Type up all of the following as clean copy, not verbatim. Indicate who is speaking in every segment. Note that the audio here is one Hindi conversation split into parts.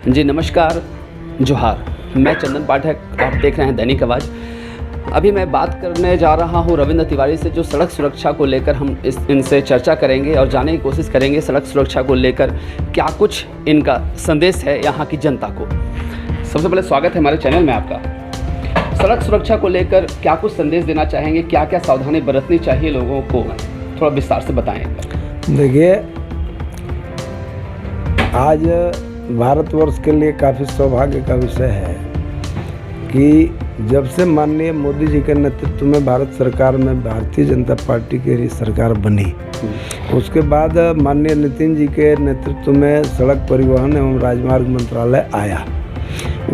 Speaker 1: जी नमस्कार, जोहार। मैं चंदन पाठक, आप देख रहे हैं दैनिक आवाज़। अभी मैं बात करने जा रहा हूं रविंद्र तिवारी से, जो सड़क सुरक्षा को लेकर हम इनसे चर्चा करेंगे और जानने की कोशिश करेंगे सड़क सुरक्षा को लेकर क्या कुछ इनका संदेश है यहाँ की जनता को। सबसे पहले स्वागत है हमारे चैनल में आपका। सड़क सुरक्षा को लेकर क्या कुछ संदेश देना चाहेंगे, क्या क्या सावधानी बरतनी चाहिए लोगों को, थोड़ा विस्तार से बताएं।
Speaker 2: देखिए, आज भारतवर्ष के लिए काफ़ी सौभाग्य का विषय है कि जब से माननीय मोदी जी के नेतृत्व में भारत सरकार में भारतीय जनता पार्टी की सरकार बनी, उसके बाद माननीय नितिन जी के नेतृत्व में सड़क परिवहन एवं राजमार्ग मंत्रालय आया।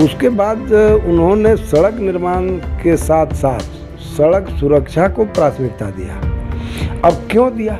Speaker 2: उसके बाद उन्होंने सड़क निर्माण के साथ साथ सड़क सुरक्षा को प्राथमिकता दिया। अब क्यों दिया?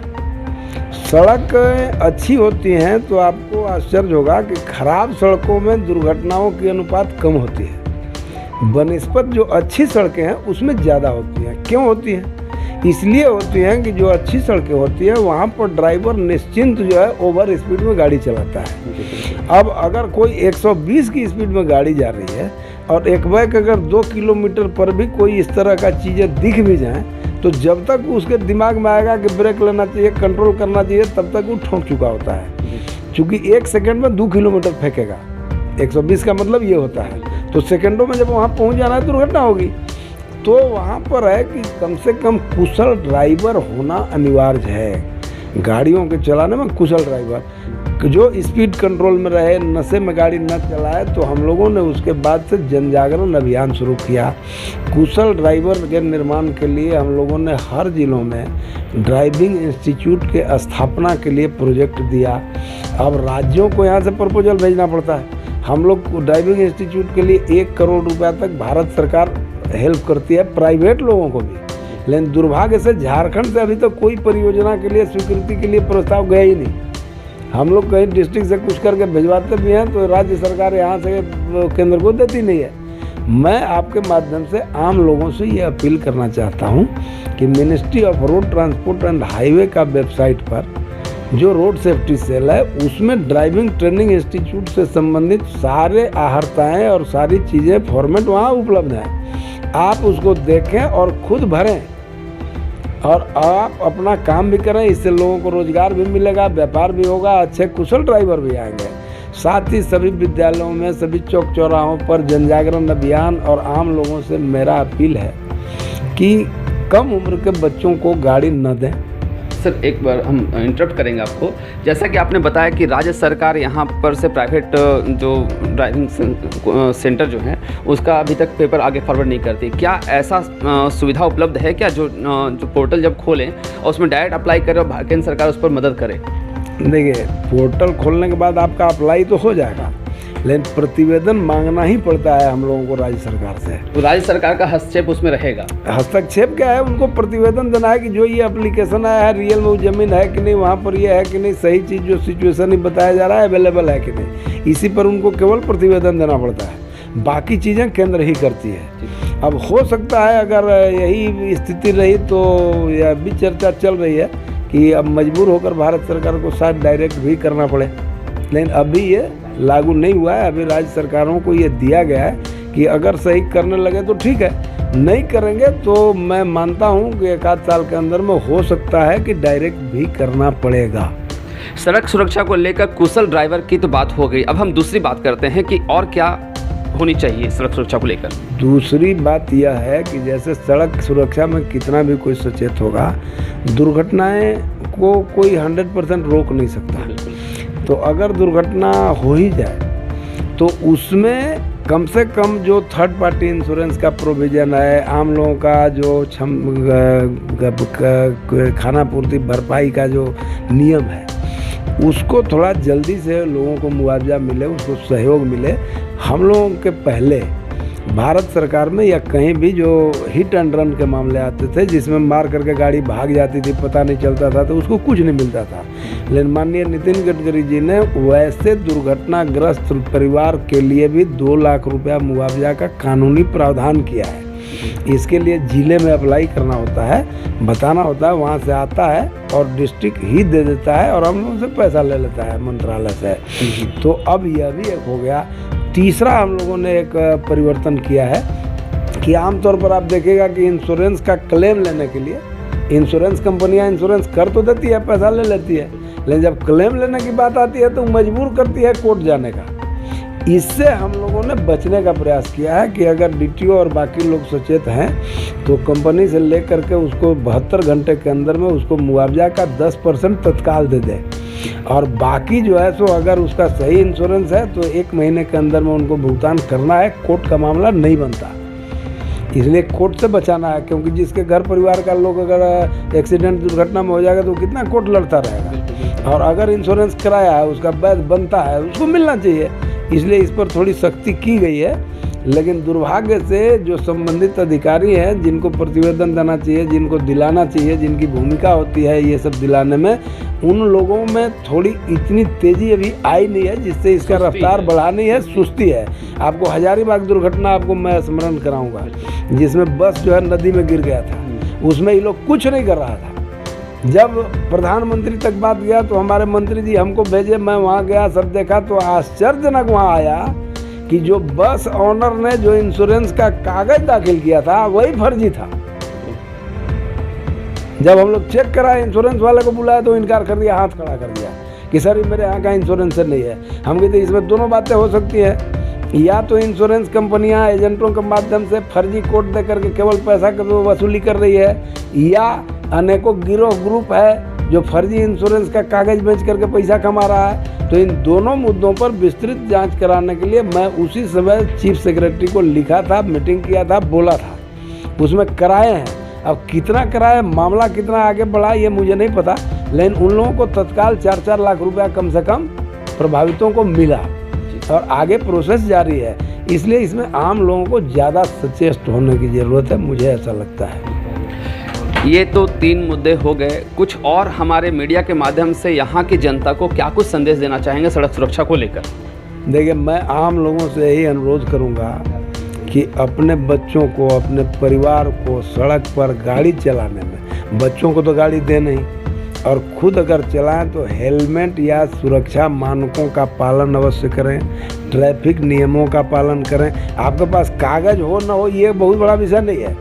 Speaker 2: सड़क अच्छी होती हैं तो आपको आश्चर्य होगा कि खराब सड़कों में दुर्घटनाओं की अनुपात कम होती है, बनिस्पत जो अच्छी सड़कें हैं उसमें ज़्यादा होती हैं। क्यों होती हैं? इसलिए होती हैं कि जो अच्छी सड़कें होती हैं वहाँ पर ड्राइवर निश्चिंत जो है ओवर स्पीड में गाड़ी चलाता है। अब अगर कोई 120 की स्पीड में गाड़ी जा रही है और एक बैक अगर 2 किलोमीटर पर भी कोई इस तरह का चीज़ें दिख भी जाएँ तो जब तक उसके दिमाग में आएगा कि ब्रेक लेना चाहिए, कंट्रोल करना चाहिए, तब तक वो ठोक चुका होता है। क्योंकि 1 सेकंड में 2 किलोमीटर फेंकेगा। 120 का मतलब ये होता है। तो सेकंडों में जब वहाँ पहुँच जाना है दुर्घटना होगी। तो वहाँ पर है कि कम से कम कुशल ड्राइवर होना अनिवार्य है। गाड़ियों के चलाने में कुशल ड्राइवर जो स्पीड कंट्रोल में रहे, नशे में गाड़ी न चलाए। तो हम लोगों ने उसके बाद से जन जागरण अभियान शुरू किया। कुशल ड्राइवर के निर्माण के लिए हम लोगों ने हर जिलों में ड्राइविंग इंस्टीट्यूट के स्थापना के लिए प्रोजेक्ट दिया। अब राज्यों को यहाँ से प्रपोजल भेजना पड़ता है। हम लोग ड्राइविंग इंस्टीट्यूट के लिए 1 करोड़ रुपया तक भारत सरकार हेल्प करती है, प्राइवेट लोगों को भी। लेकिन दुर्भाग्य से झारखंड से अभी तक कोई परियोजना के लिए स्वीकृति के लिए प्रस्ताव गया ही नहीं। हम लोग कहीं डिस्ट्रिक्ट से कुछ करके भिजवाते भी हैं तो राज्य सरकार यहाँ से केंद्र को देती नहीं है। मैं आपके माध्यम से आम लोगों से ये अपील करना चाहता हूँ कि ministry of road transport and highway का वेबसाइट पर जो रोड सेफ्टी सेल है उसमें ड्राइविंग ट्रेनिंग इंस्टीट्यूट से संबंधित सारे आहर्ताएँ और सारी चीज़ें फॉर्मेट वहाँ उपलब्ध हैं। आप उसको देखें और खुद भरें और आप अपना काम भी करें। इससे लोगों को रोजगार भी मिलेगा, व्यापार भी होगा, अच्छे कुशल ड्राइवर भी आएंगे। साथ ही सभी विद्यालयों में, सभी चौक चौराहों पर जन जागरण अभियान और आम लोगों से मेरा अपील है कि कम उम्र के बच्चों को गाड़ी न दें।
Speaker 1: सर एक बार हम इंटरप्ट करेंगे आपको। जैसा कि आपने बताया कि राज्य सरकार यहाँ पर से प्राइवेट जो ड्राइविंग सेंटर जो है उसका अभी तक पेपर आगे फॉरवर्ड नहीं करती। क्या ऐसा सुविधा उपलब्ध है क्या जो पोर्टल जब खोलें और उसमें डायरेक्ट अप्लाई करें और केंद्र सरकार उस पर मदद करे?
Speaker 2: देखिए, पोर्टल खोलने के बाद आपका अप्लाई तो हो जाएगा, लेकिन प्रतिवेदन मांगना ही पड़ता है हम लोगों को राज्य सरकार से।
Speaker 1: तो राज्य सरकार का हस्तक्षेप उसमें रहेगा?
Speaker 2: हस्तक्षेप क्या है, उनको प्रतिवेदन देना है कि जो ये एप्लीकेशन आया है रियल में वो जमीन है कि नहीं, वहाँ पर ये है कि नहीं, सही चीज़ जो सिचुएशन ही बताया जा रहा है अवेलेबल है कि नहीं, इसी पर उनको केवल प्रतिवेदन देना पड़ता है। बाकी चीज़ें केंद्र ही करती है। अब हो सकता है अगर यही स्थिति रही तो यह भी चर्चा चल रही है कि अब मजबूर होकर भारत सरकार को शायद डायरेक्ट भी करना पड़े, लेकिन अभी ये लागू नहीं हुआ है। अभी राज्य सरकारों को ये दिया गया है कि अगर सही करने लगे तो ठीक है, नहीं करेंगे तो मैं मानता हूँ कि 1 आध साल के अंदर में हो सकता है कि डायरेक्ट भी करना पड़ेगा।
Speaker 1: सड़क सुरक्षा को लेकर कुशल ड्राइवर की तो बात हो गई। अब हम दूसरी बात करते हैं कि और क्या होनी चाहिए सड़क सुरक्षा को लेकर। दूसरी
Speaker 2: बात यह है कि जैसे सड़क सुरक्षा में कितना भी कोई सचेत होगा, दुर्घटनाएं को कोई 100% रोक नहीं सकता। तो अगर दुर्घटना हो ही जाए तो उसमें कम से कम जो थर्ड पार्टी इंश्योरेंस का प्रोविज़न है, आम लोगों का जो खाना पूर्ति भरपाई का जो नियम है, उसको थोड़ा जल्दी से लोगों को मुआवजा मिले, उसको सहयोग मिले। हम लोगों के पहले भारत सरकार में या कहीं भी जो हिट एंड रन के मामले आते थे जिसमें मार करके गाड़ी भाग जाती थी, पता नहीं चलता था, तो उसको कुछ नहीं मिलता था। लेकिन माननीय नितिन गडकरी जी ने वैसे दुर्घटनाग्रस्त परिवार के लिए भी 2 लाख रुपया मुआवजा का कानूनी प्रावधान किया है। इसके लिए जिले में अप्लाई करना होता है, बताना होता है, वहाँ से आता है और डिस्ट्रिक्ट ही दे देता है और हम लोगों से पैसा ले लेता है मंत्रालय से। तो अब यह भी एक हो गया। तीसरा हम लोगों ने एक परिवर्तन किया है कि आमतौर पर आप देखेगा कि इंश्योरेंस का क्लेम लेने के लिए इंश्योरेंस कंपनियां इंश्योरेंस कर तो देती है, पैसा ले लेती है, लेकिन जब क्लेम लेने की बात आती है तो मजबूर करती है कोर्ट जाने का। इससे हम लोगों ने बचने का प्रयास किया है कि अगर डीटीओ और बाकी लोग सचेत हैं तो कंपनी से लेकर के उसको 72 घंटे के अंदर में उसको मुआवजा का 10% तत्काल दे दे, और बाकी जो है सो अगर उसका सही इंश्योरेंस है तो 1 महीने के अंदर में उनको भुगतान करना है। कोर्ट का मामला नहीं बनता, इसलिए कोर्ट से बचाना है, क्योंकि जिसके घर परिवार का लोग अगर एक्सीडेंट दुर्घटना में हो जाएगा तो कितना कोर्ट लड़ता रहेगा। और अगर इंश्योरेंस कराया है, उसका बैध बनता है, उसको मिलना चाहिए। इसलिए इस पर थोड़ी सख्ती की गई है। लेकिन दुर्भाग्य से जो संबंधित अधिकारी हैं, जिनको प्रतिवेदन देना चाहिए, जिनको दिलाना चाहिए, जिनकी भूमिका होती है ये सब दिलाने में, उन लोगों में थोड़ी इतनी तेज़ी अभी आई नहीं है, जिससे इसका रफ्तार बढ़ानी है। सुस्ती है। आपको हजारीबाग दुर्घटना आपको मैं स्मरण कराऊंगा, जिसमें बस जो है नदी में गिर गया था। उसमें ये लोग कुछ नहीं कर रहा था। जब प्रधानमंत्री तक बात गया तो हमारे मंत्री जी हमको भेजे, मैं वहाँ गया, सब देखा तो आश्चर्यजनक वहाँ आया कि जो बस ऑनर ने जो इंश्योरेंस का कागज दाखिल किया था वही फर्जी था। जब हम लोग चेक करा, इंश्योरेंस वाले को बुलाया तो इनकार कर दिया, हाथ खड़ा कर दिया कि सर ये मेरे यहाँ का इंश्योरेंस नहीं है। हम कहते इसमें दोनों बातें हो सकती है, या तो इंश्योरेंस कंपनियां एजेंटों के माध्यम से फर्जी कोड दे करके केवल पैसा की वसूली कर रही है, या अनेकों गिरोह ग्रुप है जो फर्जी इंश्योरेंस का कागज बेच करके पैसा कमा रहा है। तो इन दोनों मुद्दों पर विस्तृत जांच कराने के लिए मैं उसी समय चीफ सेक्रेटरी को लिखा था, मीटिंग किया था, बोला था, उसमें कराए हैं। अब कितना कराए, मामला कितना आगे बढ़ा ये मुझे नहीं पता, लेकिन उन लोगों को तत्काल 4-4 लाख रुपया कम से कम प्रभावितों को मिला और आगे प्रोसेस जारी है। इसलिए इसमें आम लोगों को ज़्यादा सचेत होने की ज़रूरत है, मुझे ऐसा लगता है।
Speaker 1: ये तो 3 मुद्दे हो गए। कुछ और हमारे मीडिया के माध्यम से यहाँ की जनता को क्या कुछ संदेश देना चाहेंगे सड़क सुरक्षा को लेकर?
Speaker 2: देखिए, मैं आम लोगों से यही अनुरोध करूँगा कि अपने बच्चों को, अपने परिवार को सड़क पर गाड़ी चलाने में, बच्चों को तो गाड़ी दे नहीं, और खुद अगर चलाएं तो हेलमेट या सुरक्षा मानकों का पालन अवश्य करें, ट्रैफिक नियमों का पालन करें। आपके पास कागज हो ना हो ये बहुत बड़ा विषय नहीं है,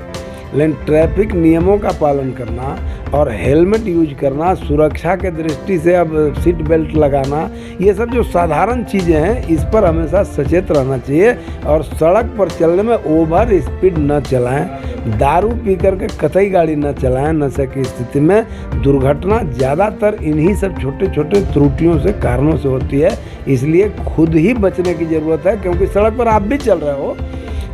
Speaker 2: लेकिन ट्रैफिक नियमों का पालन करना और हेलमेट यूज करना, सुरक्षा के दृष्टि से अब सीट बेल्ट लगाना, ये सब जो साधारण चीज़ें हैं इस पर हमेशा सचेत रहना चाहिए। और सड़क पर चलने में ओवर स्पीड न चलाएं, दारू पी करके कतई गाड़ी न चलाएं। नशे की स्थिति में दुर्घटना ज़्यादातर इन्हीं सब छोटे छोटे त्रुटियों से, कारणों से होती है। इसलिए खुद ही बचने की ज़रूरत है, क्योंकि सड़क पर आप भी चल रहे हो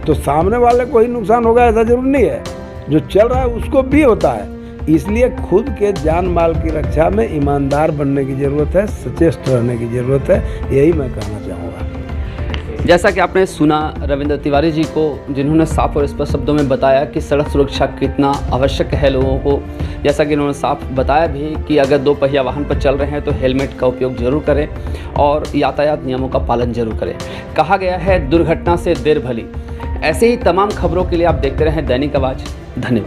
Speaker 2: तो सामने वाले को ही नुकसान होगा ऐसा जरूर नहीं है, जो चल रहा है उसको भी होता है। इसलिए खुद के जान माल की रक्षा में ईमानदार बनने की ज़रूरत है, सचेत रहने की ज़रूरत है, यही मैं कहना चाहूँगा।
Speaker 1: जैसा कि आपने सुना रविंद्र तिवारी जी को, जिन्होंने साफ और स्पष्ट शब्दों में बताया कि सड़क सुरक्षा कितना आवश्यक है लोगों को। जैसा कि उन्होंने साफ बताया भी कि अगर 2 पहिया वाहन पर चल रहे हैं तो हेलमेट का उपयोग जरूर करें और यातायात नियमों का पालन जरूर करें। कहा गया है दुर्घटना से देर भली। ऐसे ही तमाम खबरों के लिए आप देखते रहें दैनिक आवाज़। धन्यवाद।